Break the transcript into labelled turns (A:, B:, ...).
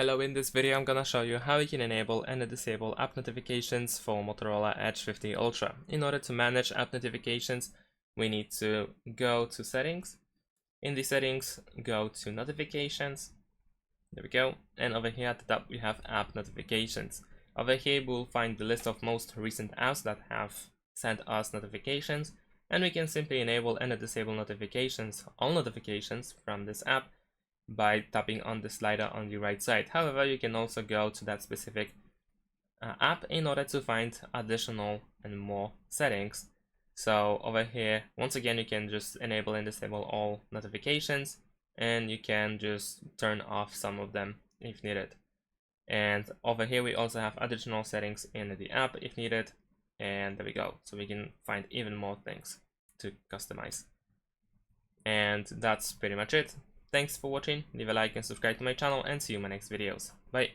A: Hello, in this video I'm gonna show you how you can enable and disable app notifications for Motorola Edge 50 Ultra. In order to manage app notifications, we need to go to settings. In the settings, go to notifications. There we go. And over here at the top we have app notifications. Over here we'll find the list of most recent apps that have sent us notifications, and we can simply enable and disable notifications, all notifications from this app, by tapping on the slider on the right side. However, you can also go to that specific app in order to find additional and more settings. So over here, once again, you can just enable and disable all notifications, and you can just turn off some of them if needed. And over here, we also have additional settings in the app if needed. And there we go. So we can find even more things to customize. And that's pretty much it. Thanks for watching, leave a like and subscribe to my channel, and see you in my next videos. Bye!